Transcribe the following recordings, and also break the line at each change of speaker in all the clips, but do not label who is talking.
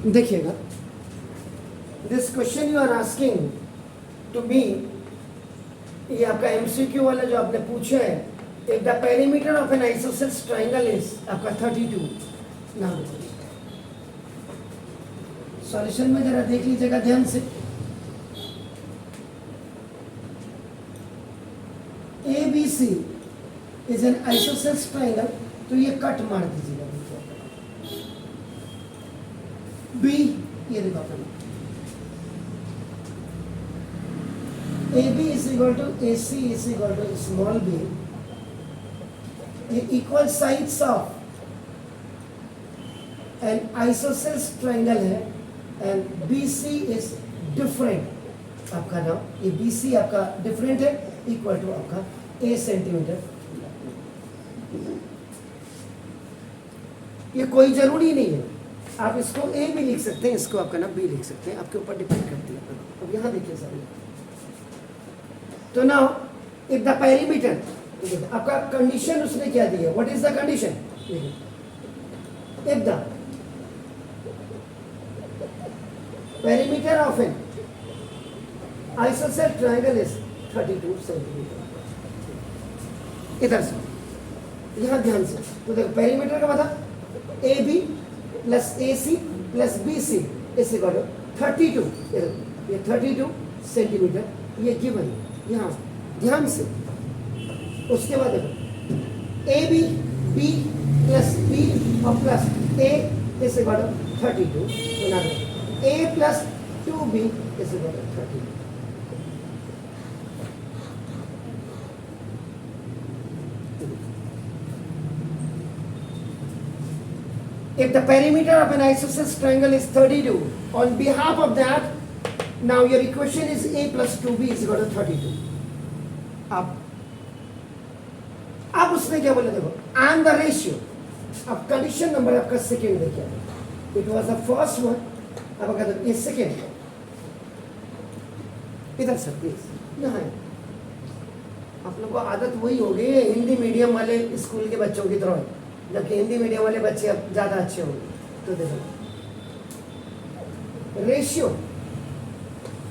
देखिएगा, this question you are asking to me, ये आपका एमसीक्यू वाला जो आपने पूछा है, if the perimeter of an isosceles triangle is आपका 32। ना सॉल्यूशन में जरा देख लीजिएगा ध्यान से। A B C is an isosceles triangle, तो ये कट मार दीजिएगा। बी, ये देखो अपना A B is equal to A C is equal to small B, ये equal sides of an isosceles triangle है, and B C is different. आपका नाम ये बी सी आपका डिफरेंट है, इक्वल टू आपका ए सेंटीमीटर। ये कोई जरूरी नहीं है, आप इसको ए भी लिख सकते हैं, इसको आपका नाम बी लिख सकते हैं, आपके ऊपर डिपेंड करती है। अब यहां देखिए सर, तो नाउ इफ द पेरीमीटर, आपका कंडीशन उसने क्या दी है, what is the condition, if the perimeter of an isoscele triangle is 32 centimetre. इधर से यहां ध्यान से, तो देखो पेरीमीटर का मतलब A B plus A C plus B C is equal to 32, ये 32 सेंटीमीटर ये गिवन है यहाँ ध्यान से। उसके बाद देखो A B, B plus B और plus A is equal to 32, A plus 2b is equal to 32। If the perimeter of an isosceles triangle is 32, on behalf of that, now your equation is a plus 2b is equal to 32. अब उसने क्या बोला देखो, and the ratio, अब condition number आपका second देखिए, it was the first one, अब अगर ये सेकेंड, इधर सर प्लीज यहाँ, आप लोगों को आदत वही हो गई है हिंदी मीडियम वाले स्कूल के बच्चों की तरह, जबकि हिंदी मीडियम वाले बच्चे अब ज़्यादा अच्छे होंगे। तो देखो, ratio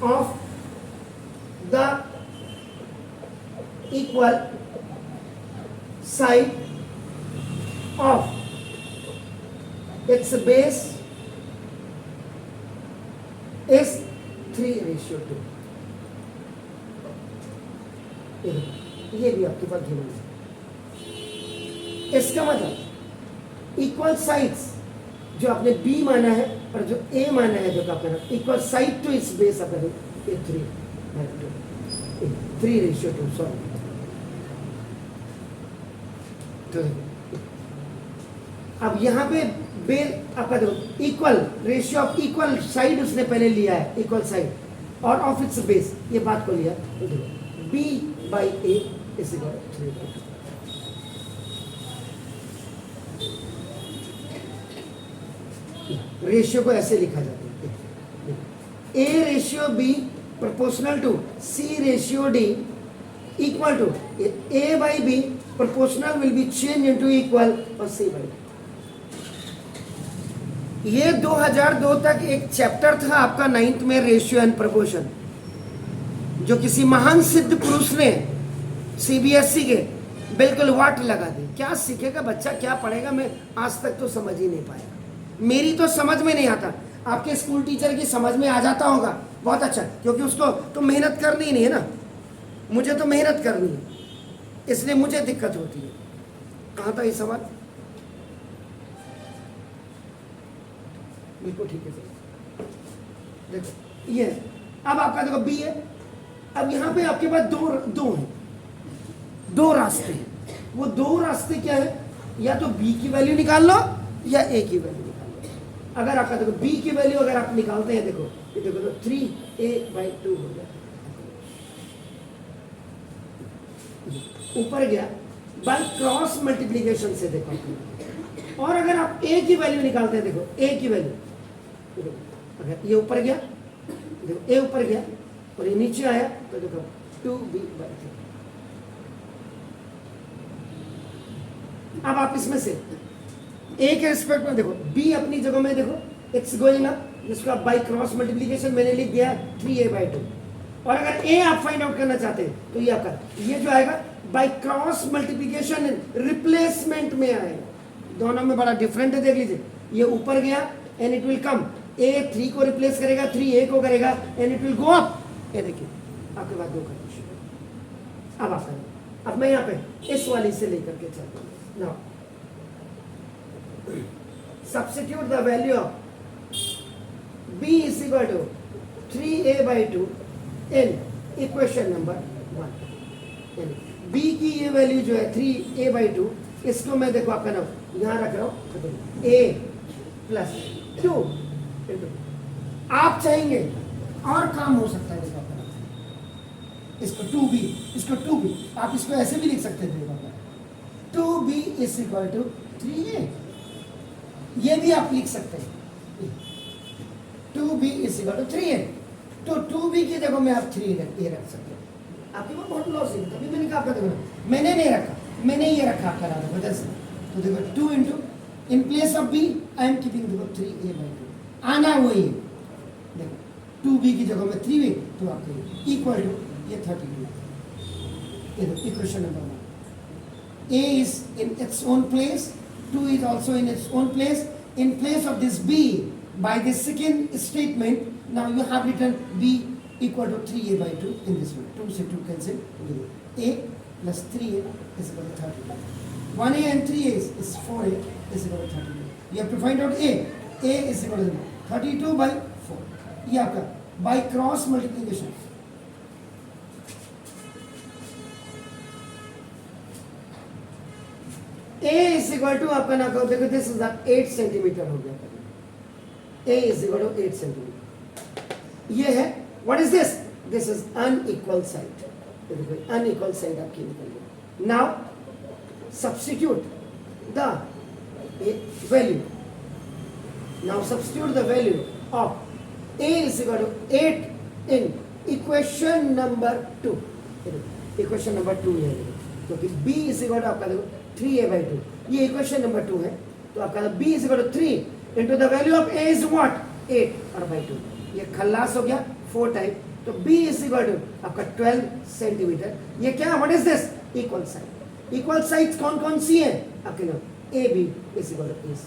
of the equal side of its base is 3:2। ये भी आपके पास ध्यान है। इसका मतलब इक्वल साइड्स जो आपने B माना है और जो A माना है, जो आपका इक्वल साइड टू इस बेस आपका 3:2, सॉरी। तो अब यहाँ पे बेस आपका देखो, equal ratio of equal side उसने पहले लिया है, इक्वल साइड और ऑफ इट्स बेस, ये बात को लिया, तो देखो B/A is equal to 3/2। Ratio को ऐसे लिखा जाता है, A ratio B proportional to C ratio D equal to A by B, proportional will be change into equal और सी बाई। ये 2002 तक एक चैप्टर था आपका 9th में, रेशियो एंड प्रोपोर्शन, जो किसी महान सिद्ध पुरुष ने सीबीएसई के बिल्कुल वाट लगा दी। क्या सीखेगा बच्चा, क्या पढ़ेगा, मैं आज तक तो समझ ही नहीं पाया। मेरी तो समझ में नहीं आता, आपके स्कूल टीचर की समझ में आ जाता होगा, बहुत अच्छा, क्योंकि उसको तो मेहनत करनी ही नहीं है ना, मुझे तो मेहनत करनी है, इसलिए मुझे दिक्कत होती है। कहाँ था ये सवाल, बिल्कुल ठीक है सर। देखो ये अब आपका देखो बी है, अब यहाँ पे आपके पास दो हैं, दो रास्ते हैं। वो दो रास्ते क्या है, या तो बी की वैल्यू निकाल लो या ए की वैल्यू निकाल लो। अगर आपका देखो बी की वैल्यू अगर आप निकालते हैं, देखो ये देखो तो 3a/2 हो गया, ऊपर गया बाय क्रॉस मल्टीप्लीकेशन से। देखो और अगर आप ए की वैल्यू निकालते हैं, देखो ए की वैल्यू, अगर ये ऊपर गया, देखो ए ऊपर गया और ये नीचे आया, तो देखो 2b/3। अब आप इसमें से ए के रिस्पेक्ट में देखो, बी अपनी जगह में देखो इट्स गोइंग अप, जिसको आप बाई क्रॉस मल्टीप्लीकेशन मैंने लिख दिया 3a/2। और अगर a आप फाइंड आउट करना चाहते हैं तो ये आपका, ये जो आएगा बाई क्रॉस मल्टीप्लीकेशन रिप्लेसमेंट में आएगा। दोनों में बड़ा डिफरेंट है, देख लीजिए। ये ऊपर गया and it will come, a 3 को रिप्लेस करेगा, 3 a को करेगा and it will go up. ये देखिए आपके पास दो कंडीशन। अब आप करें, अब मैं यहाँ पे इस वाली से लेकर के चलता हूँ। Now substitute the value of b is equal to 3a/2 in equation number 1। b की ये वैल्यू जो है 3a/2, इसको मैं देखो आपका नाम यहाँ रख रहा हूँ a + 2। आप चाहेंगे और काम हो सकता है, देखो आपका नाम इसको 2b, इसको 2b, आप इसको ऐसे भी लिख सकते थे 2b is equal to 3a। ये भी आप लिख सकते हैं 2b is equal to 3a। तो 2b की जगह में आप 3 रख सकते हैं। आपके पास बहुत लॉजिक है, तभी मैंने कहा आपका देखो, मैंने नहीं रखा, मैंने ये रखा आपका नाम वजह से। तो देखो 2 into in place of b I am keeping देखो 3a/2 आना वही है। देखो 2b की जगह में 3a, तो आपके इक्वल टू ये 32। ये देखो equation number 1, a is in its own place, 2 is also in its own place। In place of this b, by this second statement, now you have written b equal to 3a/2 in this one। 2 से 2 cancel, a plus 3a is equal to 32। 1a and 3a is 4a is equal to 32। You have to find out a is equal to 32/4। ये आपका by cross multiplication। a is equal to आपका ना कहो, देखो this is 8 centimetre हो गया। a is equal to 8 centimetre. ये है what is this, this is unequal side. देखो अनइक्वल साइड आपकी निकल गई। Now substitute the value, now substitute the value of a is equal to 8 in equation number 2। Equation number 2 है, क्योंकि b is equal to आपका देखो 3a/2, ये equation number 2 है। तो आपका b is equal to 3 into the value of a is what 8 और by 2, ये खल्लास हो गया 4 टाइप। तो b is equal to आपका 12 सेंटीमीटर। ये क्या, what is this, equal side. Equal sides कौन कौन सी है आपके नाम, a b is equal to ac।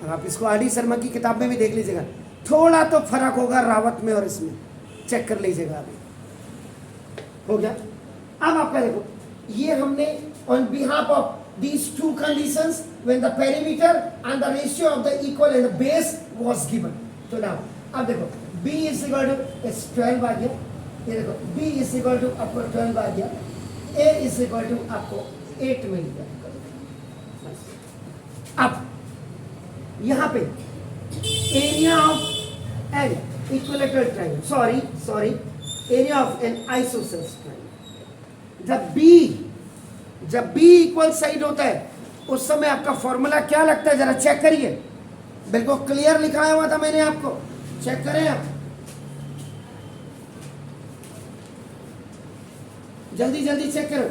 अब आप इसको आर डी शर्मा की किताब में भी देख लीजिएगा, थोड़ा तो फर्क होगा रावत में और इसमें, चेक कर लीजिएगा। अभी हो गया। अब आपका देखो, ये हमने on behalf of these two conditions when the perimeter and the ratio of the equal and the base was given। तो now अब देखो b is equal to is 12 आ गया, ये देखो b is equal to आपको 12 आ गया, a is equal to आपको 8 मिल गया। अब यहाँ पे area of an equilateral triangle, sorry area of an isosceles triangle, जब b इक्वल साइड होता है उस समय आपका फॉर्मूला क्या लगता है, जरा चेक करिए। बिल्कुल क्लियर लिखाया हुआ था मैंने आपको, चेक करें आप, जल्दी जल्दी चेक करो।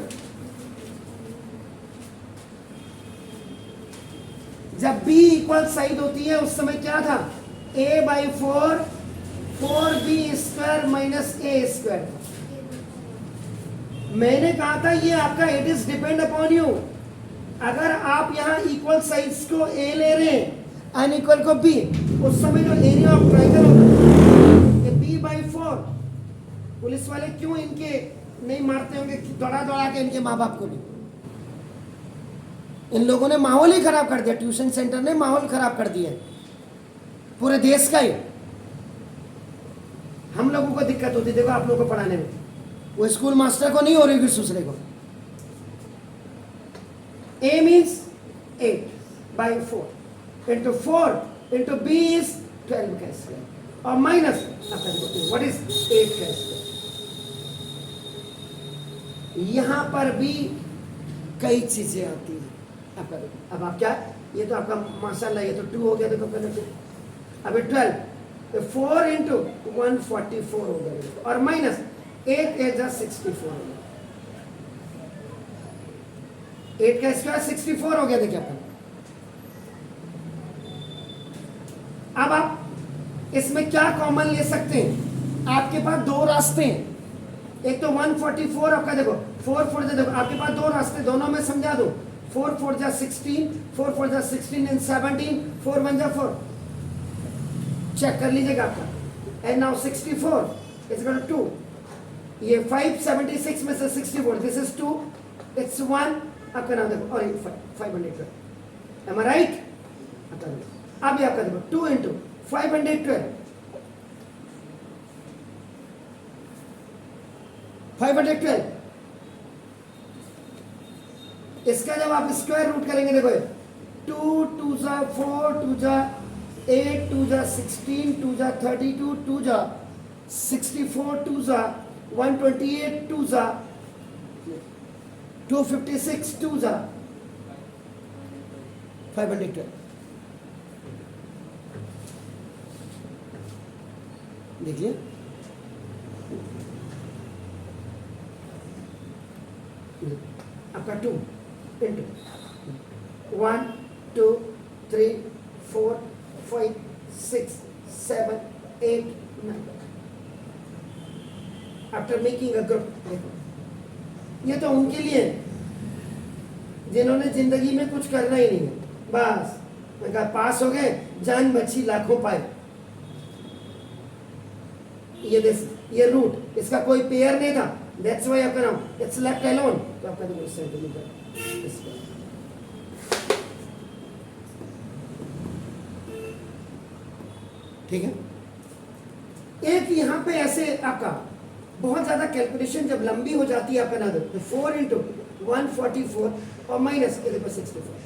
जब b इक्वल साइड होती है उस समय क्या था, a/4 4b² माइनस a²। मैंने कहा था ये आपका it is depend upon you. अगर आप यहाँ इक्वल साइड्स को a ले रहे हैं अनइक्वल को b, उस समय जो एरिया ऑफ ट्रायंगल होगा ये b/4। पुलिस वाले क्यों इनके नहीं मारते होंगे दौड़ा दौड़ा के इनके माँ बाप को भी। इन लोगों ने माहौल ही खराब कर दिया, ट्यूशन सेंटर ने माहौल खराब कर दिया पूरे देश का ही। हम लोगों को दिक्कत होती, देखो आप लोगों को पढ़ाने में, वो स्कूल मास्टर को नहीं हो रही दूसरे को। a means 8/4 into 4 into b is 12 का स्क्वायर और माइनस व्हाट इज 8 का स्क्वायर। यहां पर भी कई चीजें आती हैं। अब आप क्या, ये तो आपका माशाल्लाह ये तो 2 हो गया, देखो पहले अब 12 तो 4 into 144 हो गया और माइनस 8 is 64 हो गया। 8 का स्क्वायर 64 हो गया। देखिए अपन, अब आप इसमें क्या कॉमन ले सकते हैं? आपके पास दो रास्ते हैं, एक तो 144 आपका, देखो 4 4 देखो आपके पास दो रास्ते, दोनों में समझा दो। 4 4 जा 16, 4 4 जा 16 एंड 17, 4 1 जा 4, चेक कर लीजिएगा आपका। And now 64 is equal to 2, ये 576 में से 64, दिस इज 2, इट्स 1, आपका नाम देखो, और 512, एम आई राइट? अब ये आपका देखो 2 इंटू 512, 512, इसका जब आप स्क्वायर रूट करेंगे, देखो 2 2 जा 4, 2 जा 8, 2 जा 16, 2 जा 32, 2 जा 64, 2 जा 128, 2 जा 256, 2 जा 512। देखिए आपका 2 into 1 2 3 4 5 6 7 8 9, after making a group. देखो ये तो उनके लिए जिन्होंने जिंदगी में कुछ करना ही नहीं है, बस मैं कहा पास हो गए, जान बची लाखों पाए। ये रूट, इसका कोई पेयर नहीं था, दैट्स व्हाई आपका नाम इट्स लेफ्ट अलोन, तो आपका देखो सेंटीमीटर इसका। ठीक है, एक यहाँ पे ऐसे आपका बहुत ज्यादा कैलकुलेशन जब लंबी हो जाती है आपका ना, तो 4 इंटू 144 और माइनस ये देखो 64।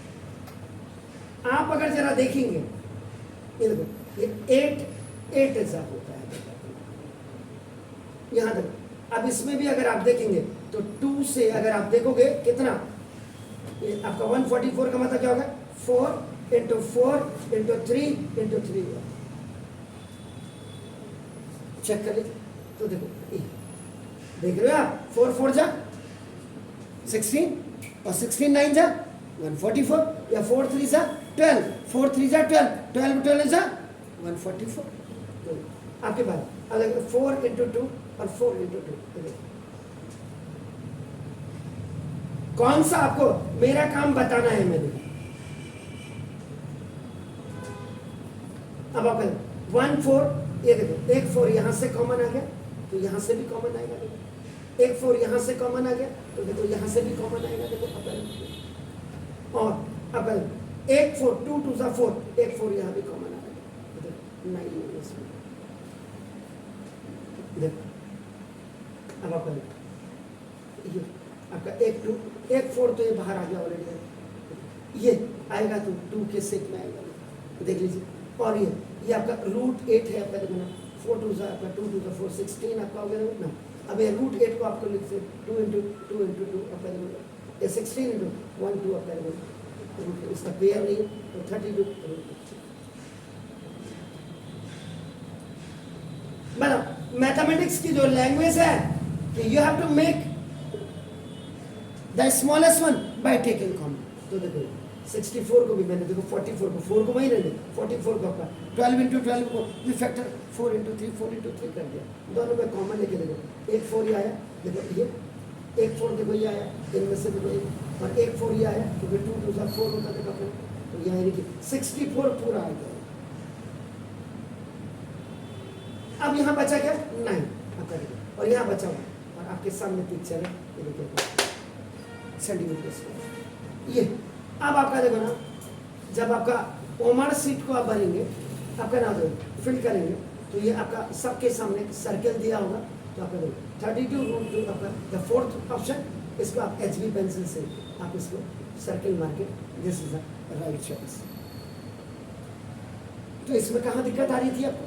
आप अगर जरा देखेंगे, ये देखो ये 8 ऐसा होता है यहां तक। अब इसमें भी अगर आप देखेंगे तो 2 से अगर आप देखोगे कितना, ये आपका 144 का मतलब क्या होगा, 4 इंटू 4 इंटू 3 इंटू 3। चेक कर लीजिए तो देखो देख रहे हो आप, 4 4 जा 16 और 16 9 जा 144, या 4 3 जा 12, 4 3 जा 12, 12 12 जा 144। तो आपके पास अगर 4 इंटू 2 और 4 इंटू 2, कौन सा आपको मेरा काम बताना है मैंने। अब आप 1 4, ये देखो एक 4 यहां से कॉमन आ गया तो यहां से भी कॉमन आएगा, देखो एक 4 यहां से कॉमन आ गया तो देखो यहां से भी कॉमन आएगा, देखो। और अब एक 4 2 2 जा 4, एक 4 यहां भी कॉमन आ गया, 9 इसमें देखो। अब आप ये आपका एक 2 एक 4 तो ये बाहर आ गया ऑलरेडी, ये आएगा तो 2 के सेक में आएगा, देख लीजिए। और ये आपका रूट 8 है आपका, देखो ना 4 2 जा आपका 2 2 जा 4 16 आपका हो गया ना। अब ये रूट 8 को आपको लिखते 2 इंटू 2 इंटू 2 आपका देखो, ये 16 इंटू 1 2 आपका देखो, इसका पेयर नहीं है तो 32। मतलब मैथमेटिक्स की जो लैंग्वेज है, you have to make the smallest one by taking common. तो देखो 64 को भी मैंने देखो 44 को 4 को वहीं रहने, 44 को आपका 12 इंटू 12 को भी फैक्टर 4 इंटू 3 4 इंटू 3 कर दिया, दोनों में कॉमन लेके देखो एक 4 ये आया, देखो ये एक 4 देखो ये आया, इनमें से देखो एक और एक 4 ये आया, तो 2 2 जा 4 होता देखो अपने, तो यहाँ देखिए 64 पूरा आ गया। अब यहाँ बचा क्या 9 आपका देखो, और यहाँ बचा हुआ और आपके सामने पिक्चर है, ये देखिए सेंटीमीटर स्क्वायर। ये अब आपका देखो ना, जब आपका ओमर सीट को आप भरेंगे, आपका ना दो फिल करेंगे, तो ये आपका सबके सामने सर्कल दिया होगा, तो आपका देखो 32 रूट 2 आपका द फोर्थ ऑप्शन, इसको आप HB पेंसिल से आप इसको सर्कल मार के, this is the right choice. तो इसमें कहाँ दिक्कत आ रही थी आपको,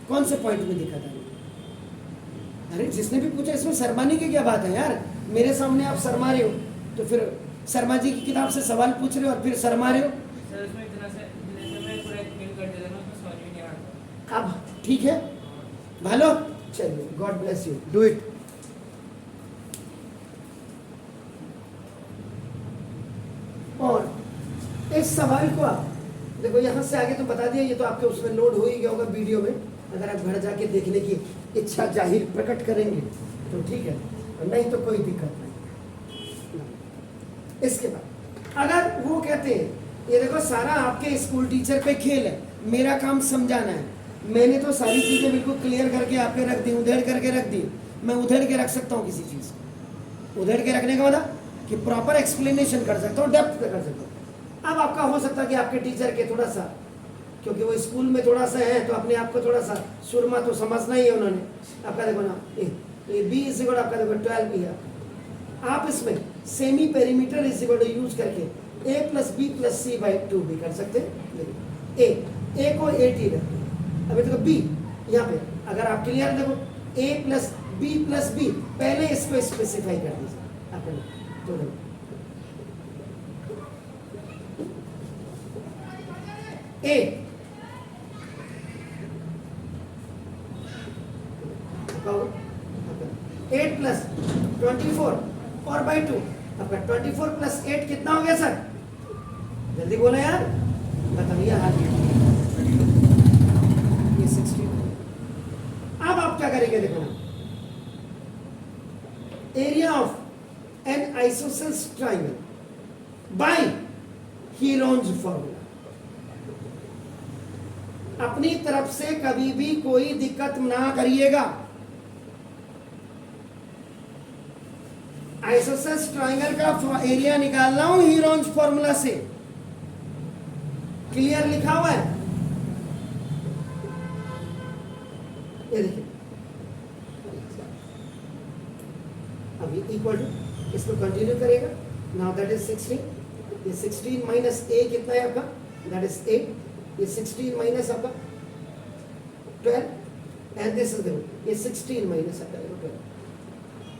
कौन से पॉइंट में दिक्कत आ रही थी? अरे जिसने भी पूछा इसमें शर्माने की क्या बात है यार, मेरे सामने आप शर्मा रहे हो, तो फिर शर्मा जी की किताब से सवाल पूछ रहे हो और फिर शर्मा रहे हो।
सर उसमें इतना से मैं पूरा एक्सप्लेन कर देता ना, उसमें समझ में नहीं आता।
अब ठीक है भालो, चलिए God bless you, do it. इस सवाल को आप देखो, यहाँ से आगे तो बता दिया, ये तो आपके उसमें लोड हो ही गया होगा वीडियो में। अगर आप घर जाके देखने की इच्छा जाहिर प्रकट करेंगे तो ठीक है, और नहीं तो कोई दिक्कत नहीं। इसके बाद अगर वो कहते हैं ये देखो सारा आपके स्कूल टीचर पे खेल है, मेरा काम समझाना है, मैंने तो सारी चीज़ें बिल्कुल क्लियर करके आपके रख दी, उधेड़ करके रख दी, मैं उधेड़ के रख सकता हूँ किसी चीज़ को। उधेड़ के रखने का मतलब कि प्रॉपर एक्सप्लेनेशन कर सकता हूँ, डेप्थ पे कर सकता हूँ। अब आपका हो सकता है कि आपके टीचर के थोड़ा सा, क्योंकि वो स्कूल में थोड़ा सा है तो अपने आप को थोड़ा सा सुरमा तो समझना ही है उन्होंने। आपका देखो ना ये बी इज इक्वल आपका देखो 12 भी है। आप इसमें semi perimeter is equal use करके a plus B plus C by 2 भी कर सकते हैं। ए को 80 रखते हैं। अभी देखो बी यहाँ पे अगर आप क्लियर देखो a प्लस बी पहले इसको स्पेसिफाई कर दीजिए आपने तो देखो a 8 प्लस 24 और बाई 2 आपका 24 प्लस 8 कितना हो गया सर? जल्दी बोलो यार, बताइए हाथ। ये 16। अब आप क्या करेंगे देखो ना, area of an isosceles triangle by Heron's formula. अपनी तरफ से कभी भी कोई दिक्कत ना करिएगा। आइसोसेलेस ट्राइंगल का एरिया निकालना हूं हीरोन्स फॉर्मूला से, क्लियर लिखा हुआ है। ये देखिए अभी इक्वल टू इसको कंटिन्यू करेगा। Now that is 16। ये 16 माइनस ए कितना है आपका? That is 8। ये 16 माइनस आपका 12 एंड दिस इज देखो ये 16 माइनस आपका 12,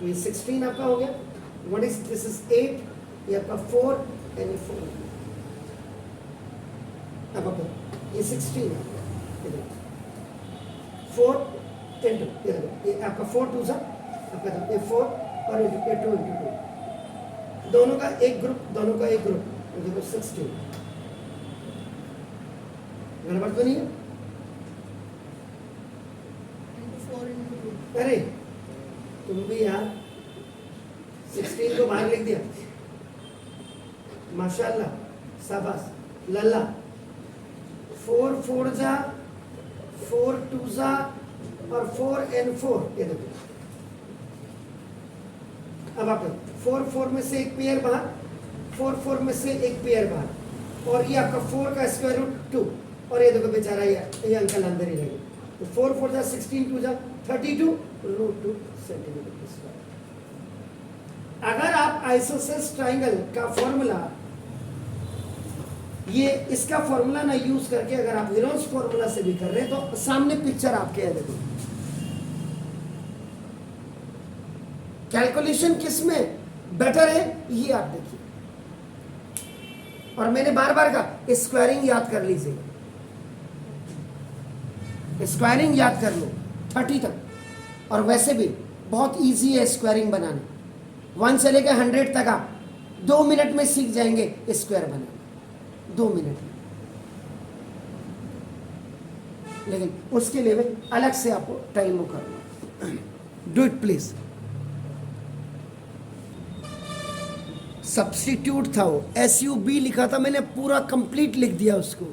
तो ये 16 आपका हो गया। व्हाट इज दिस इज 8, ये आपका 4 एंड ये 4 अब आपका ये 16 है 4 इंटू ये आपका 4 2 सा आपका ये 4 और ये 2 इंटू 2 दोनों का एक ग्रुप, दोनों का एक ग्रुप, तो देखो 16। गड़बड़ तो नहीं है? अरे तुम भी यार 16 को बाहर लिख दिया, माशाल्लाह, शाबाश, लल्ला। 4 4 जा 4 2 जा और 4 एंड 4 ये देखो। अब आप 4 4 में से एक पेयर बाहर, 4 4 में से एक पेयर बाहर, और ये आपका 4 का स्क्वायर रूट 2, और ये देखो बेचारा ये अंकल अंदर ही रहेगा। तो 4 4 जा 16 2 जा 32 रूट 2 सेंटीमीटर स्क्वायर। अगर आप आइसोसेलेस ट्राइंगल का फॉर्मूला ये इसका फॉर्मूला ना यूज करके अगर आप हीरोन्स फॉर्मूला से भी कर रहे हैं तो सामने पिक्चर आपके है देखो। कैलकुलेशन किसमें बेटर है ये आप देखिए, और मैंने बार बार कहा स्क्वायरिंग याद कर लीजिए, स्क्वायरिंग याद कर लो 30 तक, और वैसे भी बहुत इजी है स्क्वायरिंग बनाना। 1 से लेकर 100 तक आप 2 मिनट में सीख जाएंगे स्क्वायर बनाना, 2 मिनट में। लेकिन उसके लिए अलग से आपको टाइम करना। Do it please. सब्स्टिट्यूट था वो SUB लिखा था, मैंने पूरा कंप्लीट लिख दिया उसको।